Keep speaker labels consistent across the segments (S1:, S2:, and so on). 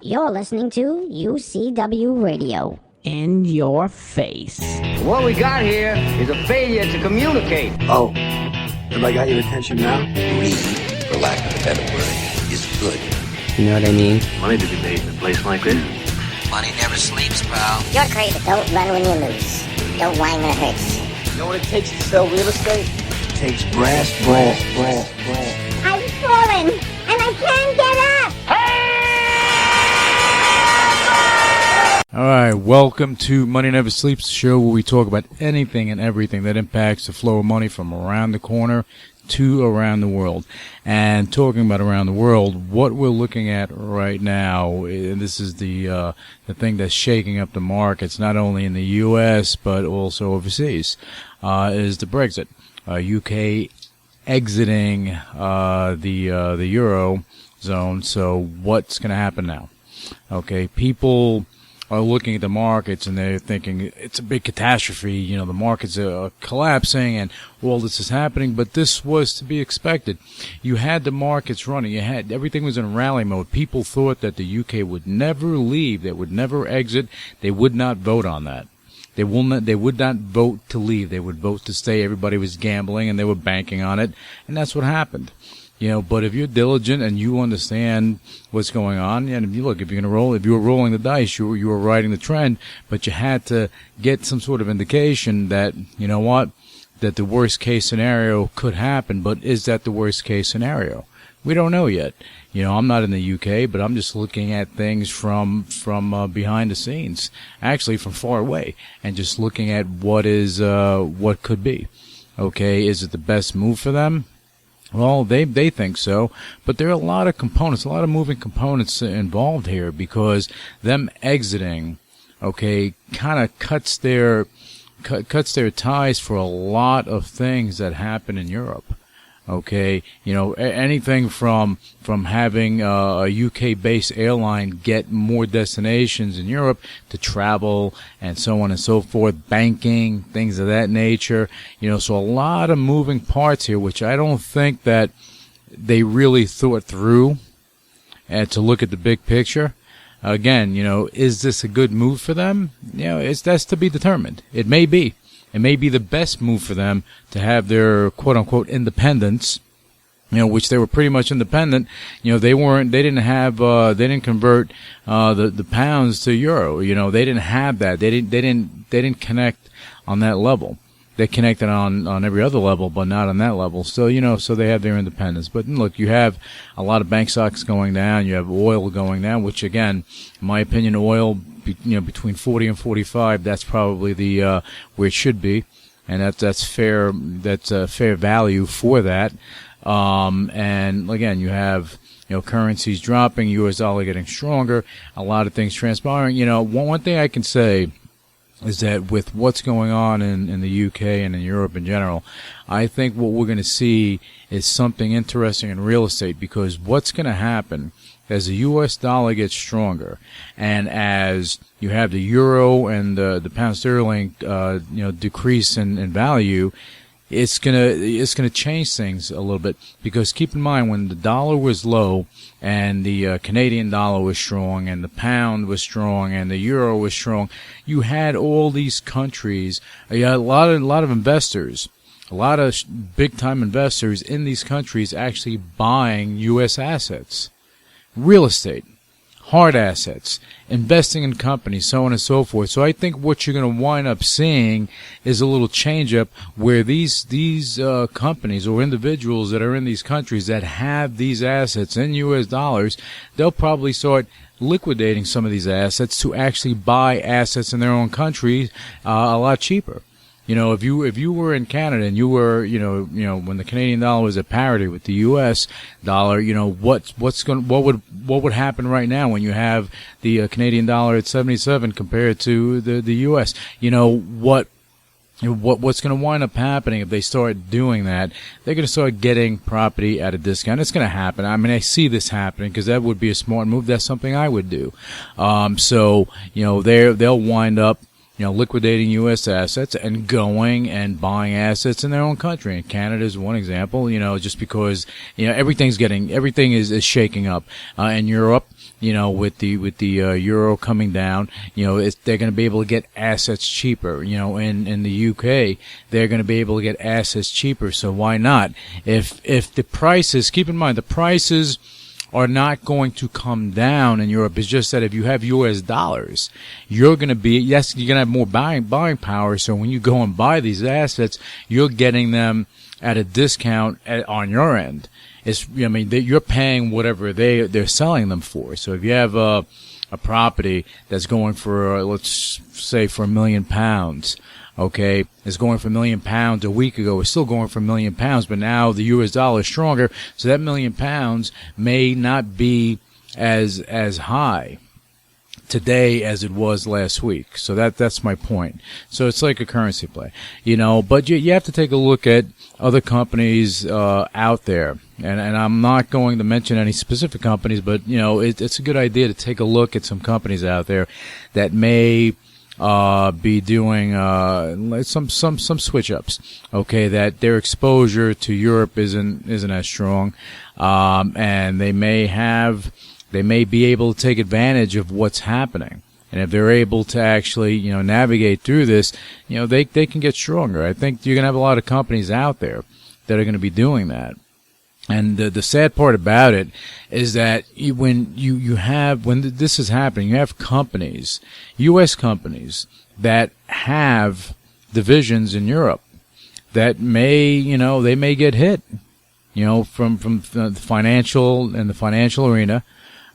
S1: You're listening to UCW Radio.
S2: In your face.
S3: What we got here is a failure to communicate.
S4: Oh, have I got your attention now?
S5: Greed, for lack of a better word, is good.
S2: You know what I mean?
S6: Money to be made in a place like this.
S5: Money never sleeps, pal.
S7: You're crazy. Don't run when you lose. Don't whine when it hurts.
S3: You know what it takes to sell real estate?
S4: It takes brass.
S7: I've fallen, and I can't get up.
S8: All right, welcome to Money Never Sleeps, the show where we talk about anything and everything that impacts the flow of money from around the corner to around the world. And talking about around the world, what we're looking at right now, and this is the thing that's shaking up the markets, not only in the U.S. but also overseas, is the Brexit. UK exiting the Euro zone. So what's going to happen now? Okay, people are looking at the markets and they're thinking it's a big catastrophe. You know, the markets are collapsing and all this is happening, but this was to be expected. You had the markets running. You had everything was in rally mode. People thought that the UK would never leave. They would never exit. They would not vote on that. They would not vote to leave. They would vote to stay. Everybody was gambling and they were banking on it. And that's what happened. You know, but if you're diligent and you understand what's going on, and if you look, if you were rolling the dice, you were riding the trend, but you had to get some sort of indication that, you know what, that the worst case scenario could happen. But is that the worst case scenario? We don't know yet. You know, I'm not in the UK, but I'm just looking at things from behind the scenes, actually from far away, and just looking at what could be. Okay, is it the best move for them? Well, they think so, but there are a lot of components, a lot of moving components involved here, because them exiting, okay, kind of cuts their ties for a lot of things that happen in Europe. Okay, you know, anything from having a UK-based airline get more destinations in Europe to travel and so on and so forth, banking, things of that nature. You know, so a lot of moving parts here, which I don't think that they really thought through and to look at the big picture. Again, you know, is this a good move for them? You know, that's to be determined. It may be. It may be the best move for them to have their quote-unquote independence, you know, which they were pretty much independent. You know, they didn't convert the pounds to euro. You know, they didn't have that. They didn't connect on that level. They connected on every other level, but not on that level. So, you know, so they have their independence. But look, you have a lot of bank stocks going down. You have oil going down, which again, in my opinion, oil, you know, between 40 and 45, that's probably the where it should be, and that's fair. That's a fair value for that. And again, you have, you know, currencies dropping, U.S. dollar getting stronger, a lot of things transpiring. You know, one thing I can say is that with what's going on in the UK and in Europe in general, I think what we're going to see is something interesting in real estate, because what's going to happen as the U.S. dollar gets stronger and as you have the euro and the pound sterling, you know, decrease in value, it's gonna change things a little bit, because keep in mind, when the dollar was low and the Canadian dollar was strong and the pound was strong and the euro was strong, you had all these countries, you had a lot of investors, a lot of big time investors in these countries actually buying U.S. assets, real estate, hard assets, investing in companies, so on and so forth. So I think what you're going to wind up seeing is a little change up where these companies or individuals that are in these countries that have these assets in U.S. dollars, they'll probably start liquidating some of these assets to actually buy assets in their own country a lot cheaper. You know, if you were in Canada and you were, you know, when the Canadian dollar was at parity with the U.S. dollar, you know, what would happen right now when you have the Canadian dollar at 77 compared to the U.S. You know, what's going to wind up happening if they start doing that? They're going to start getting property at a discount. It's going to happen. I mean, I see this happening because that would be a smart move. That's something I would do. So, you know, they'll wind up, you know, liquidating U.S. assets and going and buying assets in their own country. And Canada is one example, you know, just because, you know, everything is shaking up. In Europe, with the euro coming down, they're going to be able to get assets cheaper. In the UK, they're going to be able to get assets cheaper. So why not? If the prices, keep in mind, the prices are not going to come down in Europe. It's just that if you have U.S. dollars, you're going to have more buying power. So when you go and buy these assets, you're getting them at a discount on your end. You're paying whatever they're selling them for. So if you have a property that's going for, let's say, for £1 million, okay, it's going for £1 million a week ago. It's still going for £1 million, but now the U.S. dollar is stronger, so that £1 million may not be as high today as it was last week. So that's my point. So it's like a currency play, but you have to take a look at other companies out there. And I'm not going to mention any specific companies, but it's a good idea to take a look at some companies out there that may be doing some switch ups. Okay, that their exposure to Europe isn't as strong, and they may be able to take advantage of what's happening. And if they're able to actually, navigate through this, they can get stronger. I think you're going to have a lot of companies out there that are going to be doing that. And the sad part about it is that when this is happening, you have companies, U.S. companies, that have divisions in Europe that they may get hit, from the financial arena.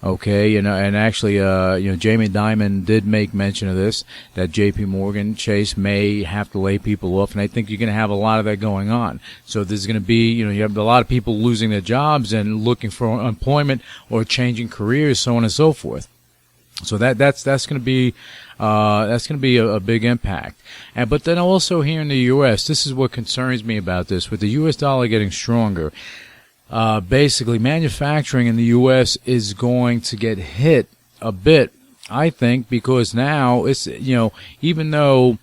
S8: Okay, and actually, Jamie Dimon did make mention of this, that J.P. Morgan Chase may have to lay people off, and I think you're going to have a lot of that going on. So there's going to be, you have a lot of people losing their jobs and looking for employment or changing careers, so on and so forth. So that's going to be a big impact. But then also here in the U.S., this is what concerns me about this, with the U.S. dollar getting stronger. Basically, manufacturing in the U.S. is going to get hit a bit, I think, because now it's, even though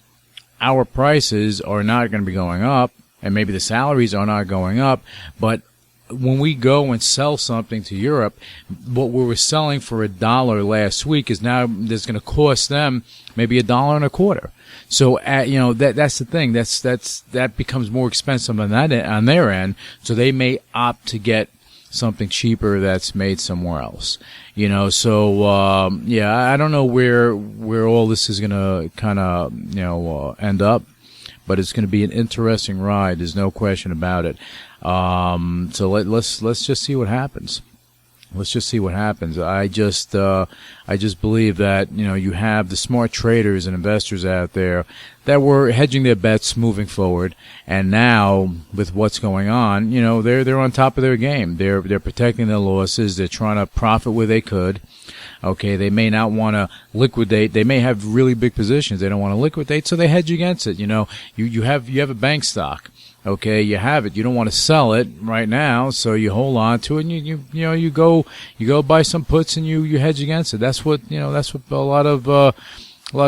S8: our prices are not going to be going up, and maybe the salaries are not going up, but when we go and sell something to Europe, what we were selling for $1 last week is now that's going to cost them maybe $1.25. So that's the thing. That becomes more expensive on their end. So they may opt to get something cheaper that's made somewhere else. So I don't know where all this is going to kind of end up, but it's going to be an interesting ride. There's no question about it. So let's just see what happens. Let's just see what happens. I just believe that, you have the smart traders and investors out there that were hedging their bets moving forward. And now with what's going on, they're on top of their game. They're protecting their losses. They're trying to profit where they could. Okay. They may not want to liquidate. They may have really big positions. They don't want to liquidate. So they hedge against it. You have a bank stock. Okay, you have it. You don't want to sell it right now, so you hold on to it, and you go buy some puts and you hedge against it. That's what a lot of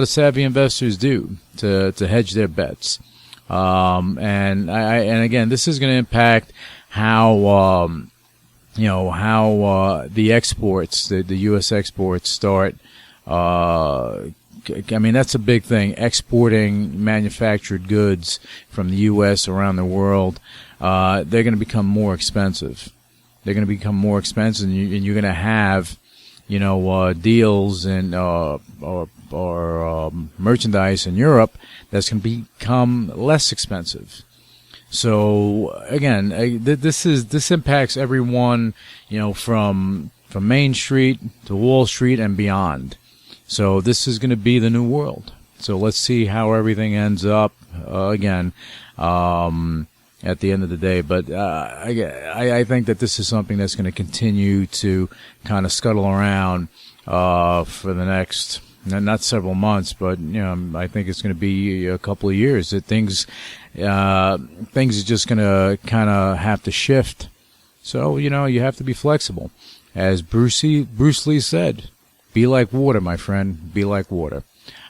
S8: savvy investors do to hedge their bets. And again, this is going to impact how the exports, the U.S. exports start. That's a big thing. Exporting manufactured goods from the U.S. around the world, they're going to become more expensive. They're going to become more expensive, and you're going to have, deals and or merchandise in Europe that's going to become less expensive. So again, this impacts everyone, from Main Street to Wall Street and beyond. So this is going to be the new world. So let's see how everything ends up again at the end of the day. But I think that this is something that's going to continue to kind of scuttle around for the next, not several months, but I think it's going to be a couple of years. That things are just going to kind of have to shift. So you have to be flexible, as Bruce Lee said. Be like water, my friend. Be like water.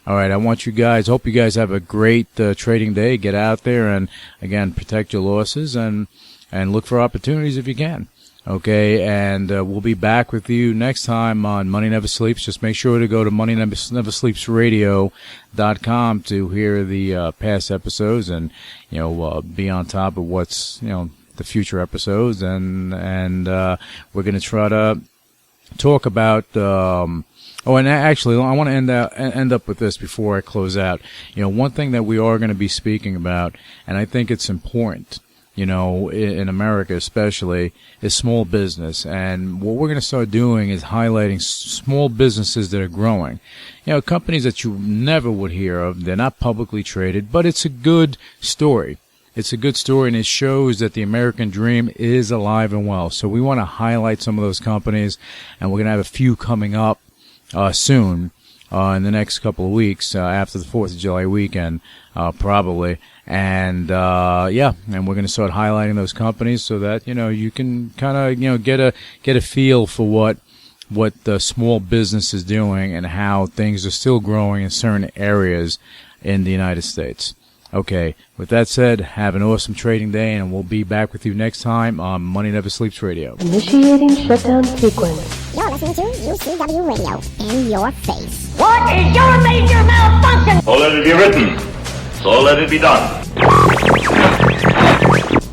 S8: All right, hope you guys have a great trading day. Get out there and, again, protect your losses and look for opportunities if you can. Okay, and we'll be back with you next time on Money Never Sleeps. Just make sure to go to moneyneversleepsradio.com to hear the past episodes and, be on top of what's, the future episodes. And we're going to try to talk about, and actually, I want to end up with this before I close out. One thing that we are going to be speaking about, and I think it's important, in America especially, is small business. And what we're going to start doing is highlighting small businesses that are growing. Companies that you never would hear of. They're not publicly traded, but it's a good story. It's a good story, and it shows that the American dream is alive and well. So we want to highlight some of those companies, and we're going to have a few coming up soon in the next couple of weeks after the 4th of July weekend, probably. And and we're going to start highlighting those companies so that you can kind of get a feel for what the small business is doing and how things are still growing in certain areas in the United States. Okay, with that said, have an awesome trading day, and we'll be back with you next time on Money Never Sleeps Radio.
S9: Initiating shutdown sequence.
S1: You're listening to UCW Radio. In your face.
S7: What is your major malfunction?
S6: So let it be written. So let it be done.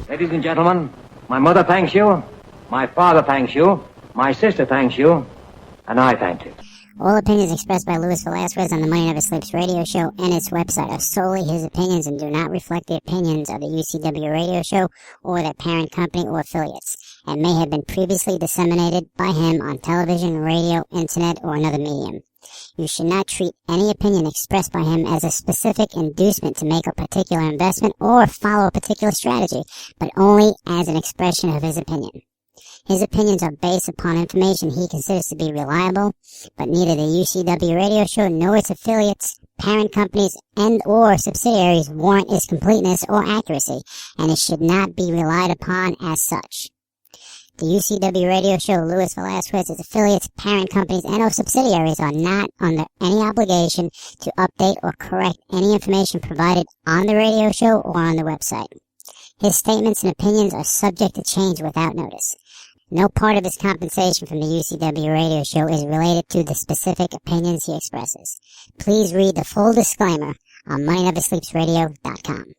S3: Ladies and gentlemen, my mother thanks you, my father thanks you, my sister thanks you, and I thank you.
S1: All opinions expressed by Louis Velazquez on the Money Never Sleeps radio show and its website are solely his opinions and do not reflect the opinions of the UCW radio show or their parent company or affiliates, and may have been previously disseminated by him on television, radio, internet, or another medium. You should not treat any opinion expressed by him as a specific inducement to make a particular investment or follow a particular strategy, but only as an expression of his opinion. His opinions are based upon information he considers to be reliable, but neither the UCW radio show nor its affiliates, parent companies, and or subsidiaries warrant its completeness or accuracy, and it should not be relied upon as such. The UCW radio show, Louis Velazquez, its affiliates, parent companies, and or subsidiaries are not under any obligation to update or correct any information provided on the radio show or on the website. His statements and opinions are subject to change without notice. No part of his compensation from the UCW radio show is related to the specific opinions he expresses. Please read the full disclaimer on MoneyNeverSleepsRadio.com.